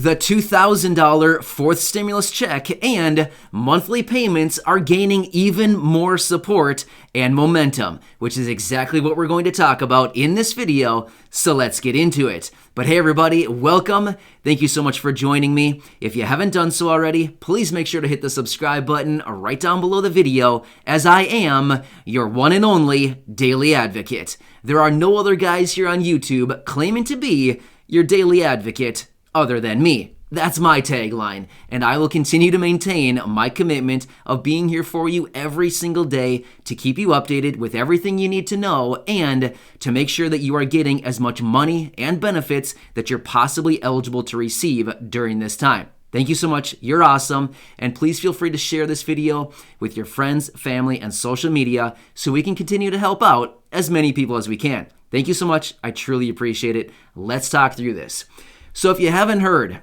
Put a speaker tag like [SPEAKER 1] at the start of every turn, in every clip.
[SPEAKER 1] The $2,000 fourth stimulus check and monthly payments are gaining even more support and momentum, which is exactly what we're going to talk about in this video, so let's get into it. But hey everybody, welcome. Thank you so much for joining me. If you haven't done so already, please make sure to hit the subscribe button right down below the video, as I am your one and only daily advocate. There are no other guys here on YouTube claiming to be your daily advocate other than me. That's my tagline, and I will continue to maintain my commitment of being here for you every single day to keep you updated with everything you need to know and to make sure that you are getting as much money and benefits that you're possibly eligible to receive during this time. Thank you so much. You're awesome. And please feel free to share this video with your friends, family, and social media so we can continue to help out as many people as we can. Thank you so much. I truly appreciate it. Let's talk through this. So if you haven't heard,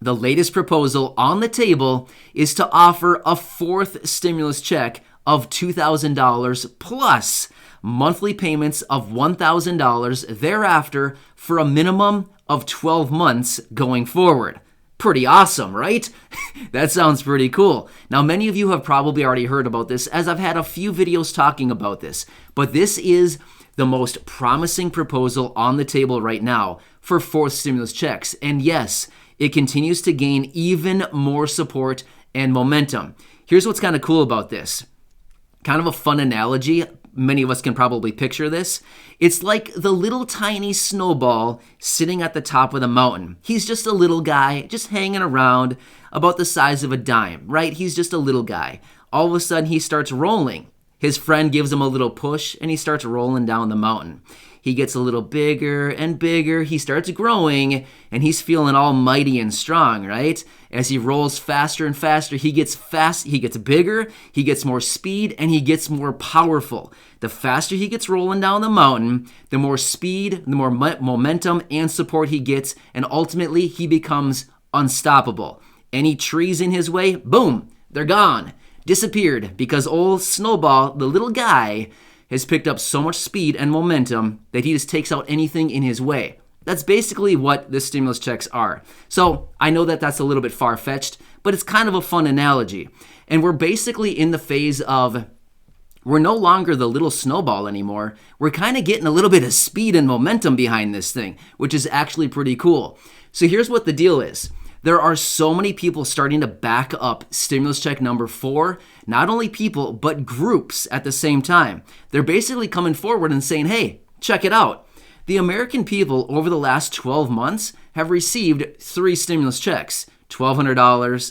[SPEAKER 1] the latest proposal on the table is to offer a fourth stimulus check of $2,000 plus monthly payments of $1,000 thereafter for a minimum of 12 months going forward. Pretty awesome, right? That sounds pretty cool. Now, many of you have probably already heard about this, as I've had a few videos talking about this, but this is the most promising proposal on the table right now for fourth stimulus checks. And yes, it continues to gain even more support and momentum. Here's what's kind of cool about this. Kind of a fun analogy. Many of us can probably picture this. It's like the little tiny snowball sitting at the top of the mountain. He's just a little guy, just hanging around, about the size of a dime, right? He's just a little guy. All of a sudden, he starts rolling. His friend gives him a little push, and he starts rolling down the mountain. He gets a little bigger and bigger. He starts growing, and he's feeling all mighty and strong, right? As he rolls faster and faster, he gets bigger, he gets more speed, and he gets more powerful. The faster he gets rolling down the mountain, the more speed, the more momentum and support he gets, and ultimately he becomes unstoppable. Any trees in his way, boom, they're gone. Disappeared, because old Snowball, the little guy, has picked up so much speed and momentum that he just takes out anything in his way. That's basically what the stimulus checks are. So I know that that's a little bit far-fetched, but it's kind of a fun analogy. And we're basically in the phase of, we're no longer the little snowball anymore. We're kind of getting a little bit of speed and momentum behind this thing, which is actually pretty cool. So here's what the deal is. There are so many people starting to back up stimulus check number 4, not only people, but groups at the same time. They're basically coming forward and saying, hey, check it out. The American people over the last 12 months have received 3 stimulus checks, $1,200,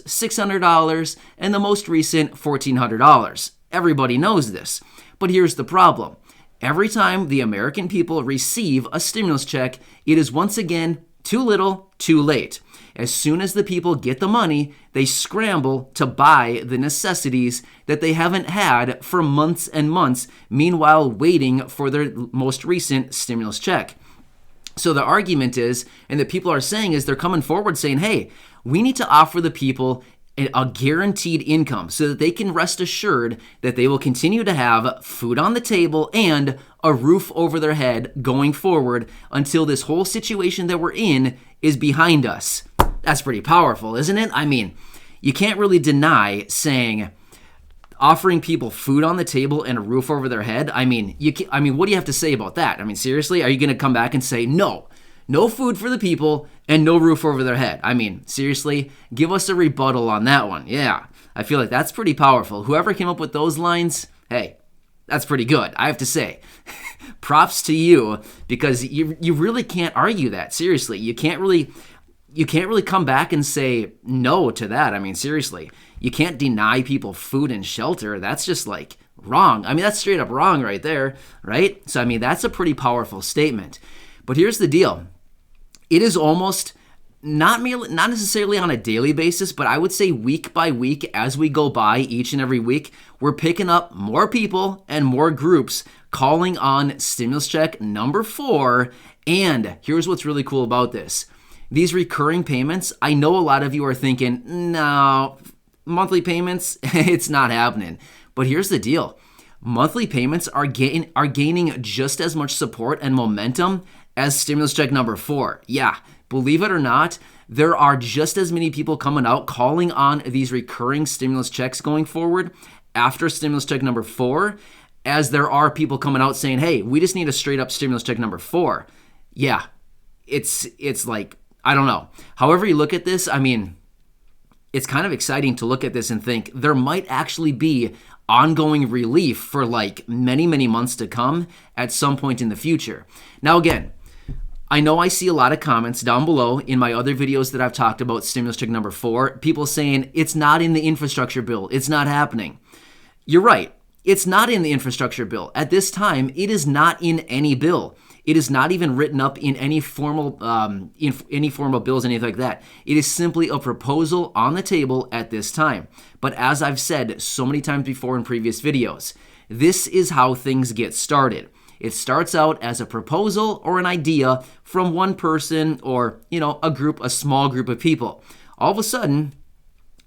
[SPEAKER 1] $600, and the most recent $1,400. Everybody knows this. But here's the problem. Every time the American people receive a stimulus check, it is once again too little, too late. As soon as the people get the money, they scramble to buy the necessities that they haven't had for months and months, meanwhile waiting for their most recent stimulus check. So the argument is, and that people are saying is, they're coming forward saying, hey, we need to offer the people a guaranteed income so that they can rest assured that they will continue to have food on the table and a roof over their head going forward until this whole situation that we're in is behind us. That's pretty powerful, isn't it? I mean, you can't really deny saying offering people food on the table and a roof over their head. I mean, what do you have to say about that? I mean, seriously, are you going to come back and say no food for the people and no roof over their head? I mean, seriously, give us a rebuttal on that one. Yeah, I feel like that's pretty powerful. Whoever came up with those lines, hey, that's pretty good, I have to say. Props to you, because you really can't argue that. Seriously, you can't really come back and say no to that. I mean, seriously, you can't deny people food and shelter. That's just like wrong. I mean, that's straight up wrong right there, right? So, I mean, that's a pretty powerful statement. But here's the deal. It is almost not necessarily on a daily basis, but I would say week by week as we go by each and every week, we're picking up more people and more groups calling on stimulus check number 4. And here's what's really cool about this. These recurring payments, I know a lot of you are thinking, no, monthly payments, it's not happening. But here's the deal. Monthly payments are gaining just as much support and momentum as stimulus check number 4. Yeah, believe it or not, there are just as many people coming out calling on these recurring stimulus checks going forward after stimulus check number 4 as there are people coming out saying, hey, we just need a straight up stimulus check number 4. Yeah, it's like, I don't know. However you look at this, I mean, it's kind of exciting to look at this and think there might actually be ongoing relief for like many, many months to come at some point in the future. Now, again, I know I see a lot of comments down below in my other videos that I've talked about stimulus check number 4, people saying it's not in the infrastructure bill. It's not happening. You're right. It's not in the infrastructure bill. At this time, it is not in any bill. It is not even written up in any formal bills, anything like that. It is simply a proposal on the table at this time. But as I've said so many times before in previous videos, this is how things get started. It starts out as a proposal or an idea from one person or, a small group of people. All of a sudden,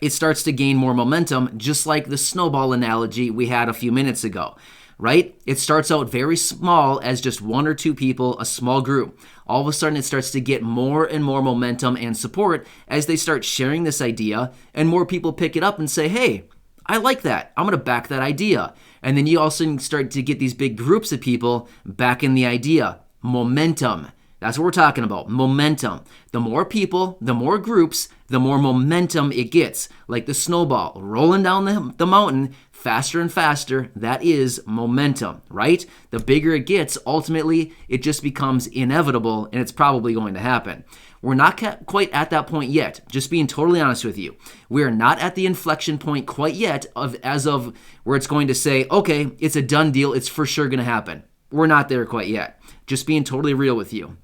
[SPEAKER 1] it starts to gain more momentum, just like the snowball analogy we had a few minutes ago. Right? It starts out very small as just 1 or 2 people, a small group. All of a sudden, it starts to get more and more momentum and support as they start sharing this idea, and more people pick it up and say, hey, I like that. I'm going to back that idea. And then you also start to get these big groups of people backing the idea. Momentum. That's what we're talking about. Momentum. The more people, the more groups, the more momentum it gets. Like the snowball rolling down the mountain faster and faster. That is momentum, right? The bigger it gets, ultimately, it just becomes inevitable, and it's probably going to happen. We're not quite at that point yet, just being totally honest with you. We are not at the inflection point quite yet as of where it's going to say, okay, it's a done deal, it's for sure going to happen. We're not there quite yet, just being totally real with you.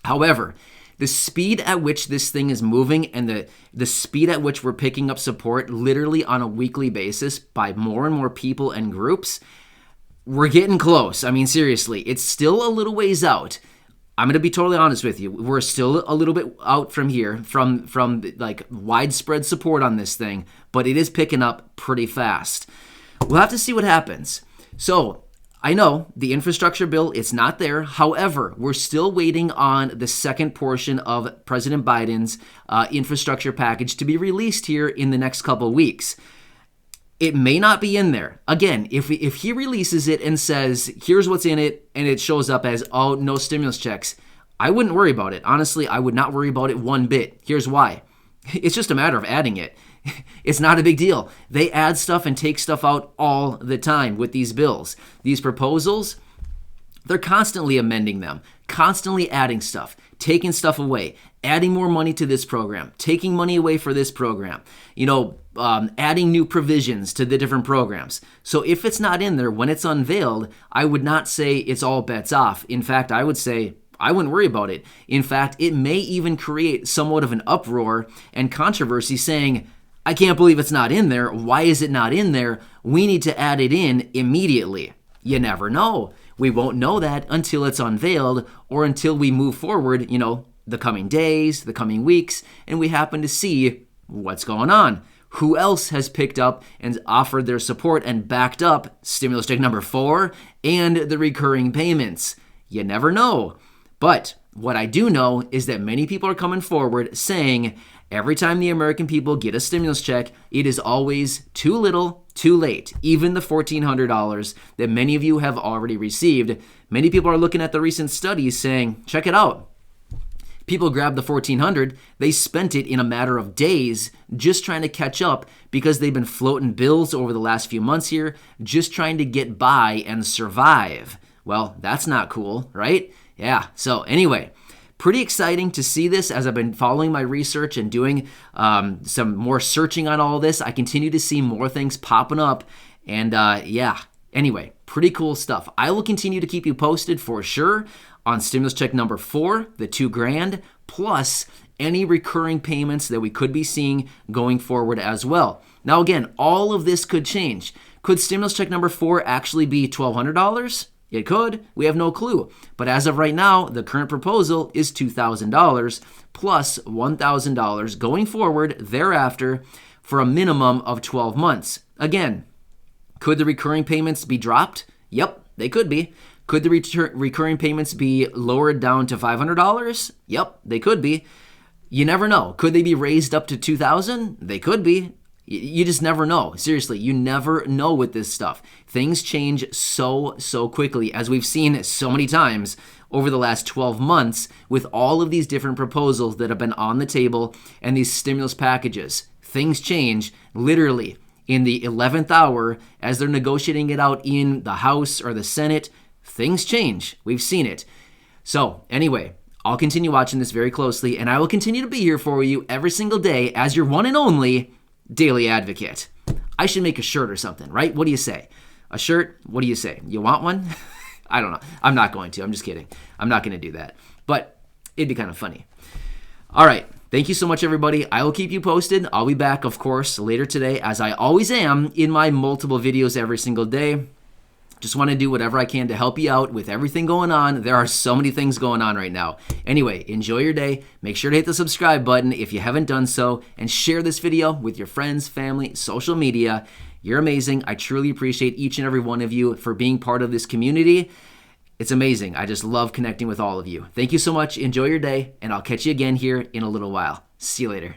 [SPEAKER 1] However, the speed at which this thing is moving and the speed at which we're picking up support literally on a weekly basis by more and more people and groups, we're getting close. I mean, seriously, it's still a little ways out. I'm going to be totally honest with you. We're still a little bit out from here, from like widespread support on this thing, but it is picking up pretty fast. We'll have to see what happens. So I know the infrastructure bill, it's not there. However, we're still waiting on the second portion of President Biden's infrastructure package to be released here in the next couple of weeks. It may not be in there. Again, if he releases it and says, here's what's in it, and it shows up as, oh, no stimulus checks, I wouldn't worry about it. Honestly, I would not worry about it one bit. Here's why. It's just a matter of adding it. It's not a big deal. They add stuff and take stuff out all the time with these bills. These proposals, they're constantly amending them, constantly adding stuff, taking stuff away, adding more money to this program, taking money away for this program, adding new provisions to the different programs. So if it's not in there, when it's unveiled, I would not say it's all bets off. In fact, I would say I wouldn't worry about it. In fact, it may even create somewhat of an uproar and controversy saying, I can't believe it's not in there. Why is it not in there? We need to add it in immediately. You never know. We won't know that until it's unveiled or until we move forward, the coming days, the coming weeks, and we happen to see what's going on. Who else has picked up and offered their support and backed up stimulus check number 4 and the recurring payments? You never know. But what I do know is that many people are coming forward saying every time the American people get a stimulus check, it is always too little, too late. Even the $1,400 that many of you have already received, many people are looking at the recent studies saying, check it out. People grabbed the $1,400, they spent it in a matter of days just trying to catch up because they've been floating bills over the last few months here, just trying to get by and survive. Well, that's not cool, right? Yeah, so anyway, pretty exciting to see this as I've been following my research and doing some more searching on all this. I continue to see more things popping up, and anyway, pretty cool stuff. I will continue to keep you posted for sure on stimulus check number 4, the $2,000, plus any recurring payments that we could be seeing going forward as well. Now again, all of this could change. Could stimulus check number 4 actually be $1,200? It could. We have no clue. But as of right now, the current proposal is $2,000 plus $1,000 going forward thereafter for a minimum of 12 months. Again, could the recurring payments be dropped? Yep, they could be. Could the recurring payments be lowered down to $500? Yep, they could be. You never know. Could they be raised up to 2,000? They could be. You just never know. Seriously, you never know with this stuff. Things change so quickly, as we've seen so many times over the last 12 months with all of these different proposals that have been on the table and these stimulus packages. Things change literally in the 11th hour as they're negotiating it out in the House or the Senate. Things change. We've seen it. So anyway, I'll continue watching this very closely, and I will continue to be here for you every single day as your one and only daily advocate. I should make a shirt or something, right? What do you say? A shirt? What do you say? You want one? I don't know. I'm not going to. I'm just kidding. I'm not going to do that. But it'd be kind of funny. All right. Thank you so much, everybody. I will keep you posted. I'll be back, of course, later today, as I always am, in my multiple videos every single day. Just want to do whatever I can to help you out with everything going on. There are so many things going on right now. Anyway, enjoy your day. Make sure to hit the subscribe button if you haven't done so, and share this video with your friends, family, social media. You're amazing. I truly appreciate each and every one of you for being part of this community. It's amazing. I just love connecting with all of you. Thank you so much. Enjoy your day, and I'll catch you again here in a little while. See you later.